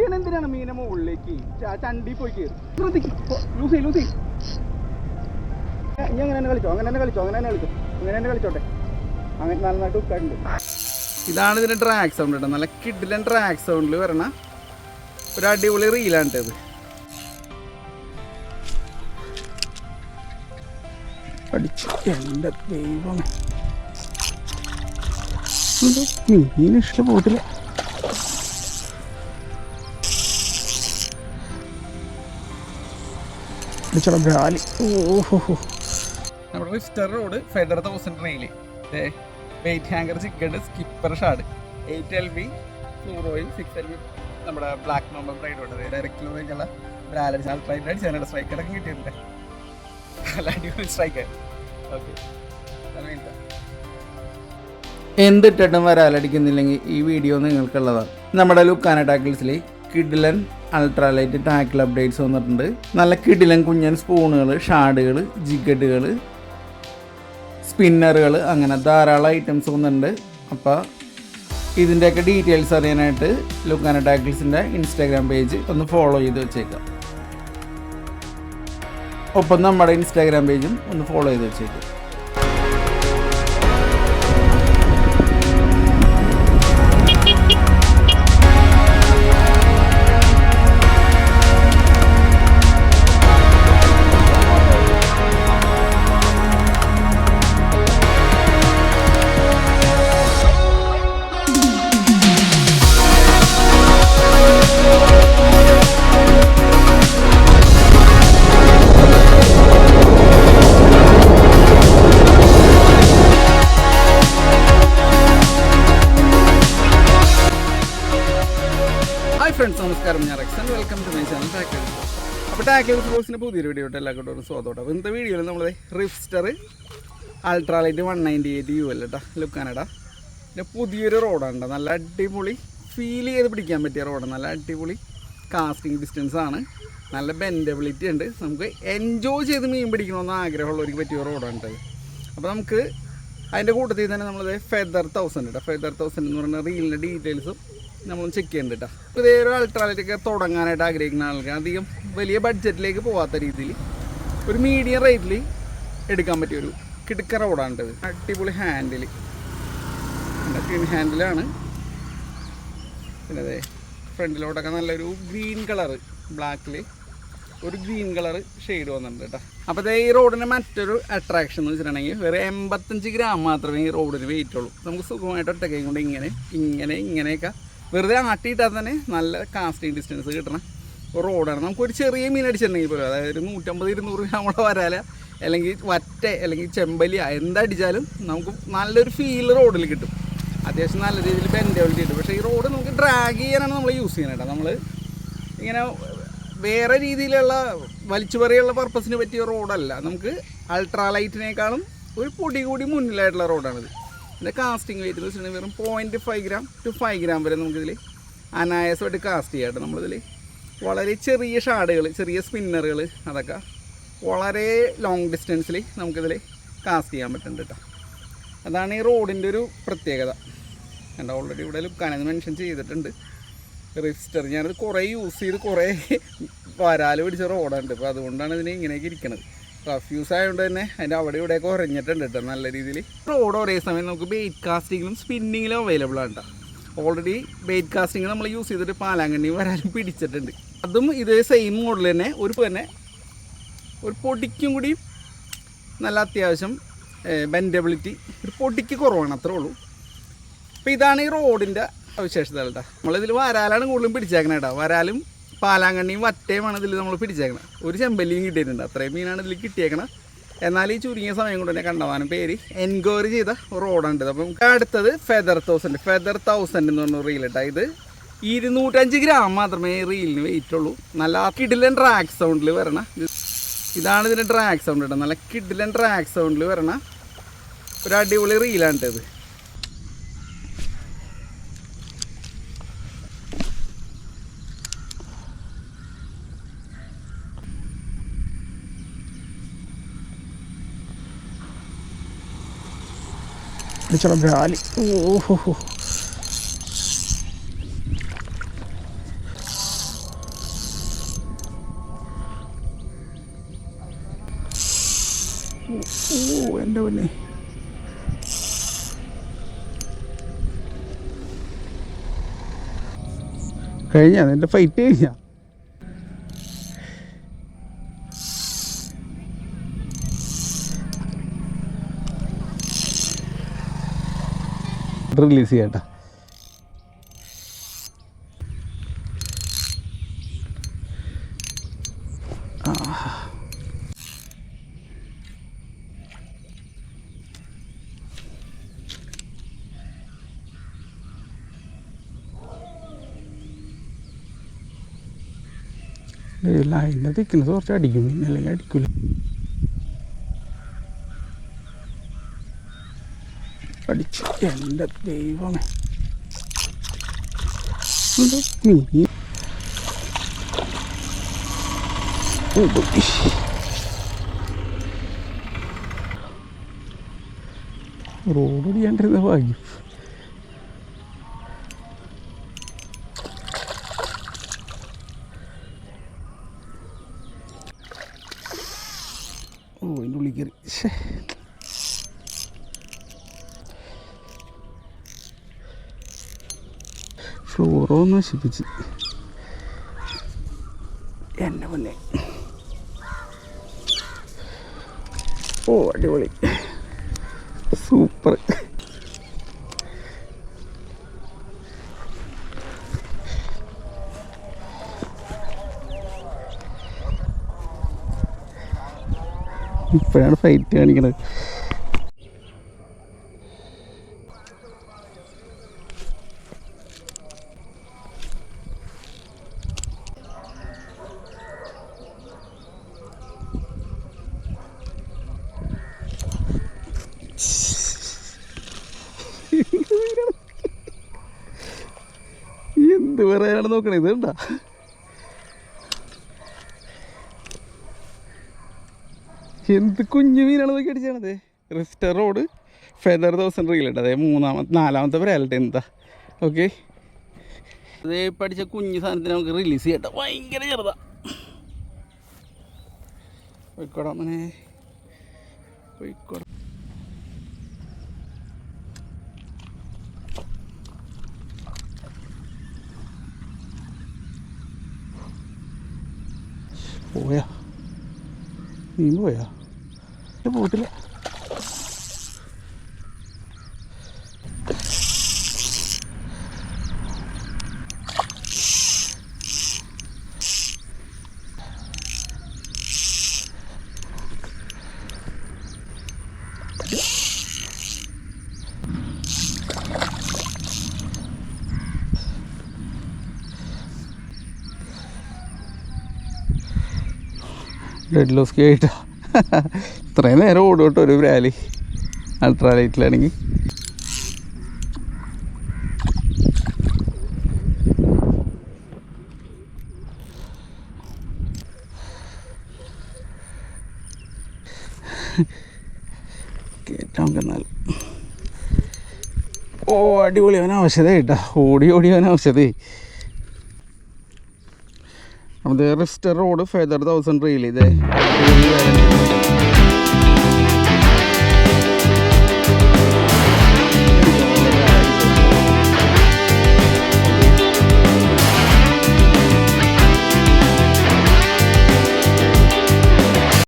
ചെയ്യണ എന്തിനാണ് മീനെ മുകളിലേക്ക് ചണ്ടി പോയി കയറി ശ്രദ്ധിക്കും. ലൂസി ലൂസി ഇനി അങ്ങനെ തന്നെ കളിച്ചോ, അങ്ങനെ തന്നെ കളിച്ചോ, അങ്ങനെ തന്നെ കളിച്ചോ, അങ്ങനെ തന്നെ കളിച്ചോട്ടെ. അങ്ങനെ നന്നായിട്ട് ഉക്കാറുണ്ട്. ഇതാണ് ഇതിൻ്റെ ട്രാക്ക് സൗണ്ട് കേട്ടോ. നല്ല കിഡിലൻ ട്രാക്ക് സൗണ്ടിൽ വരണ ഒരു അടിപൊളി റീലാണ് ഇത്. എൻ്റെ ദൈവമേ, മീൻ ഇഷ്ടപ്പെട്ടില്ല. നമ്മുടെ റിഫ്റ്റർ റോഡ് ഫെഡർ 1000 റെയിൽ വെയിറ്റ് ഹാങ്കർ ചിക്കഡ് സ്കിപ്പർ ഷാഡ് 8LB ഫ്ലൂറോയിൽ 6LB നമ്മുടെ ബ്ലാക്ക് നമ്പർ ബ്രൈഡ് ഉണ്ട്. ഡയറക്റ്റിലുള്ള ബാലൻസ് അൾട്രൈഡ് അടിച്ചാൽ സ്ട്രൈക്കറൊക്കെ കിട്ടിയിട്ടുണ്ട്. നല്ല അടിപൊളി സ്ട്രൈക്കർ. ഓക്കെ, എന്തിട്ടും വരാലടിക്കുന്നില്ലെങ്കിൽ ഈ വീഡിയോ നിങ്ങൾക്കുള്ളതാണ്. നമ്മുടെ ലുക്കാന ടാക്കിൾസിൽ കിഡിലൻ അൾട്രാലൈറ്റ് ടാക്കിൾ അപ്ഡേറ്റ്സ് വന്നിട്ടുണ്ട്. നല്ല കിഡിലൻ കുഞ്ഞൻ സ്പൂണുകൾ, ഷാഡുകൾ, ജിഗഡുകൾ, സ്പിന്നറുകൾ, അങ്ങനെ ധാരാളം ഐറ്റംസ് വന്നിട്ടുണ്ട്. അപ്പോൾ ഇതിൻ്റെയൊക്കെ ഡീറ്റെയിൽസ് അറിയാനായിട്ട് ലുക്കാന ടാക്കിൾസിൻ്റെ ഇൻസ്റ്റാഗ്രാം പേജ് ഒന്ന് ഫോളോ ചെയ്ത് വെച്ചേക്കാം. ഒപ്പം നമ്മുടെ ഇൻസ്റ്റാഗ്രാം പേജും ഒന്ന് ഫോളോ ചെയ്ത് വെച്ചേക്കാം. ഫ്രണ്ട്സ് നമസ്കാരം, ഞാൻ Rexon. Welcome to my channel tackle. അപ്പോൾ ടാക്കിൾ സ്പോർട്സിൻ്റെ പുതിയൊരു വീഡിയോ ആയിട്ട് എല്ലാ കൂട്ടരും സ്വാഗതം. അപ്പോൾ ഇന്നത്തെ വീഡിയോയിൽ നമ്മൾ റിഫ്റ്റർ അൾട്രാലൈറ്റ് 198 UL കേട്ടോ, ലുക്കാനടാ. പിന്നെ പുതിയൊരു റോഡാണ്, നല്ല അടിപൊളി ഫീൽ ചെയ്ത് പിടിക്കാൻ പറ്റിയ റോഡാണ്. നല്ല അടിപൊളി കാസ്റ്റിംഗ് ഡിസ്റ്റൻസ് ആണ്, നല്ല ബെൻഡബിലിറ്റി ഉണ്ട്. നമുക്ക് എൻജോയ് ചെയ്ത് മീൻ പിടിക്കണമെന്ന് ആഗ്രഹമുള്ളവർക്ക് പറ്റിയ റോഡാണ് കേട്ടത്. അപ്പോൾ നമുക്ക് അതിൻ്റെ കൂട്ടത്തിൽ തന്നെ നമ്മളത് ഫെദർ 1000 കേട്ടോ. ഫെദർ 1000 എന്ന് പറയുന്ന റീലിൻ്റെ ഡീറ്റെയിൽസും നമ്മൾ ചെക്ക് ചെയ്യേണ്ട കേട്ടോ. ഇതേ ഒരു അൾട്രാലൈറ്റൊക്കെ തുടങ്ങാനായിട്ട് ആഗ്രഹിക്കുന്ന ആൾക്ക് അധികം വലിയ ബഡ്ജറ്റിലേക്ക് പോകാത്ത രീതിയിൽ ഒരു മീഡിയം റേറ്റിൽ എടുക്കാൻ പറ്റിയൊരു കിടുക്ക റോഡാണിട്ടത്. അടിപൊളി ഹാൻഡിൽ, ക്ലീൻ ഹാൻഡിലാണ്. പിന്നെ അതെ ഫ്രണ്ടിലോട്ടൊക്കെ നല്ലൊരു ഗ്രീൻ കളറ്, ബ്ലാക്കിൽ ഒരു ഗ്രീൻ കളർ ഷെയ്ഡ് വന്നിട്ടുണ്ട് കേട്ടോ. അപ്പോൾ ഈ റോഡിൻ്റെ മറ്റൊരു അട്രാക്ഷൻ എന്ന് വെച്ചിട്ടുണ്ടെങ്കിൽ വേറെ 85 ഗ്രാം മാത്രമേ ഈ റോഡിന് വെയിറ്റ് ഉള്ളൂ. നമുക്ക് സുഖമായിട്ട് ഒറ്റക്കൈ കൊണ്ട് ഇങ്ങനെയൊക്കെ വെറുതെ ആട്ടിയിട്ടാൽ തന്നെ നല്ല കാസ്റ്റിംഗ് ഡിസ്റ്റൻസ് കിട്ടണ ഒരു റോഡാണ്. നമുക്കൊരു ചെറിയ മീൻ അടിച്ചിട്ടുണ്ടെങ്കിൽ പോലും, അതായത് 150-200 ഗ്രാമുള്ള വരാല അല്ലെങ്കിൽ വറ്റ അല്ലെങ്കിൽ ചെമ്പലിയ എന്തടിച്ചാലും നമുക്ക് നല്ലൊരു ഫീൽ റോഡിൽ കിട്ടും. അത്യാവശ്യം നല്ല രീതിയിൽ ബെൻഡബിലിറ്റി കിട്ടും. പക്ഷേ ഈ റോഡ് നമുക്ക് ഡ്രാഗ് ചെയ്യാനാണ് നമ്മൾ യൂസ് ചെയ്യുന്നത് കേട്ടോ. നമ്മൾ ഇങ്ങനെ വേറെ രീതിയിലുള്ള വലിച്ചു പറയുള്ള പർപ്പസിന് പറ്റിയ റോഡല്ല. നമുക്ക് അൾട്രാലൈറ്റിനേക്കാളും ഒരു പൊടി കൂടി മുന്നിലായിട്ടുള്ള റോഡാണിത്. ഇതിൻ്റെ കാസ്റ്റിംഗ് വെയിറ്റ് എന്ന് വെച്ചിട്ടുണ്ടെങ്കിൽ വെറും 0.5 ഗ്രാം to 5 ഗ്രാം വരെ നമുക്കിതിൽ അനായാസമായിട്ട് കാസ്റ്റ് ചെയ്യാം കേട്ടോ. നമ്മളിതിൽ വളരെ ചെറിയ ഷാഡുകൾ, ചെറിയ സ്പിന്നറുകൾ, അതൊക്കെ വളരെ ലോങ് ഡിസ്റ്റൻസിൽ നമുക്കിതിൽ കാസ്റ്റ് ചെയ്യാൻ പറ്റുന്നുണ്ട് കേട്ടോ. അതാണ് ഈ റോഡിൻ്റെ ഒരു പ്രത്യേകത. എൻ്റെ ഓൾറെഡി ഇവിടെ ലുക്കാനെന്ന് മെൻഷൻ ചെയ്തിട്ടുണ്ട്. റിഫ്റ്റർ ഞാനത് കുറേ യൂസ് ചെയ്ത് കുറേ വരാൽ പിടിച്ച റോഡുണ്ട്. അപ്പോൾ അതുകൊണ്ടാണ് ഇതിന് ഇങ്ങനെയൊക്കെ ഇരിക്കുന്നത്. റഫ് യൂസ് ആയതുകൊണ്ട് തന്നെ അതിൻ്റെ അവിടെ ഇവിടെയൊക്കെ ഉറഞ്ഞിട്ടുണ്ട് കേട്ടോ നല്ല രീതിയിൽ. റോഡ് ഒരേ സമയം നമുക്ക് ബെയ്റ്റ് കാസ്റ്റിങ്ങിലും സ്പിന്നിങ്ങിലും അവൈലബിൾ ആണ് കേട്ടോ. ഓൾറെഡി ബെയ്റ്റ് കാസ്റ്റിംഗ് നമ്മൾ യൂസ് ചെയ്തിട്ട് പാലാങ്കണ്ണിയും വരാലും പിടിച്ചിട്ടുണ്ട്. അതും ഇതേ സെയിം മോഡൽ തന്നെ ഒരു പൊടിക്കും കൂടി നല്ല അത്യാവശ്യം ബെൻഡബിലിറ്റി ഒരു പൊടിക്ക് കുറവാണ്, അത്രേ ഉള്ളൂ. അപ്പോൾ ഇതാണ് ഈ റോഡിൻ്റെ വിശേഷത കേട്ടോ. നമ്മളിതിൽ വരാലാണ് കൂടുതലും പിടിച്ചേക്കണേ കേട്ടോ. വരാലും പാലാങ്കണ്ണിയും വറ്റയുമാണ് ഇതിൽ നമ്മൾ പിടിച്ചേക്കണം. ഒരു ചെമ്പല്ലിയും കിട്ടിയിട്ടുണ്ട്. അത്രയും മീനാണ് ഇതിൽ കിട്ടിയേക്കണം. എന്നാൽ ഈ ചുരുങ്ങിയ സമയം കൊണ്ട് തന്നെ കണ്ടവാനും പേര് എൻക്വയറി ചെയ്ത റോഡാണിത്. അപ്പം അടുത്തത് ഫെദർ 1000 എന്ന് പറഞ്ഞ റീൽ കേട്ടോ. ഇത് 205 ഗ്രാം മാത്രമേ ഈ റീലിന് വെയിറ്റ് ഉള്ളൂ. നല്ല കിഡിലൻ ട്രാക്ക് സൗണ്ടിൽ വരണ ഇതാണ് ഇതിൻ്റെ ട്രാക്ക് സൗണ്ട് കേട്ടോ. നല്ല കിഡിലൻ ട്രാക്ക് സൗണ്ടിൽ വരണ ഒരു അടിപൊളി റീലാണിട്ടത്. എൻ്റെ പൊന്നെ കഴിഞ്ഞ എൻ്റെ ഫൈറ്റ് കഴിഞ്ഞ റിലീസ് ചെയ്യട്ടാ. ലൈനിനെ തിക്കുന്നത് കുറച്ച് അടിക്കും, പിന്നെ അല്ലെങ്കിൽ അടിക്കില്ല. അടിച്ചു എൻ്റെ ദൈവമേ. റോഡ് ചെയ്യാണ്ടിരുന്ന ഭാഗ്യം. ഓ അതിൻ്റെ ഉള്ളിൽ കയറി. ഫ്ലോറോ നശിപ്പിച്ച് എന്നെ മുന്നേ. ഓ അടിപൊളി, സൂപ്പർ. ഇപ്പോഴാണ് ഫൈറ്റ് കാണിക്കണത്. എന്ത് പറയാനാണ് നോക്കണേ, ഇത് കണ്ടാ എന്ത് കുഞ്ഞു മീനാണ് നോക്കി അടിച്ചാണത്. റിസ്റ്റർ റോഡ് ഫെദർ 1000 റീലുണ്ട്. അതായത് നാലാമത്തെ വരാലട്ടെ എന്താ. ഓക്കെ, അതേ പഠിച്ച കുഞ്ഞു സാധനത്തിന് നമുക്ക് റിലീസ് ചെയ്യട്ടെ. ഭയങ്കര ചെറുതാ. പോയിക്കോടാ മനെ, പോയിക്കോടാ. പോയാ നീ പോയാ? പോയിട്ടില്ല. ഡെഡ് ലോസ് ആയിട്ടാ. ഇത്രയും നേരം ഓടും കേട്ടോ ഒരു റാലി അൾട്രാ ലൈറ്റിലാണെങ്കിൽ. കേട്ടാ എന്നാൽ ഓ അടിപൊളി, അവൻ ആവശ്യതയായിട്ടാ. ഓടി അവൻ ആവശ്യതയായി. അത് റിസ്റ്റർ റോഡ് ഫെദർ 1000 റീൽ. ഇതേ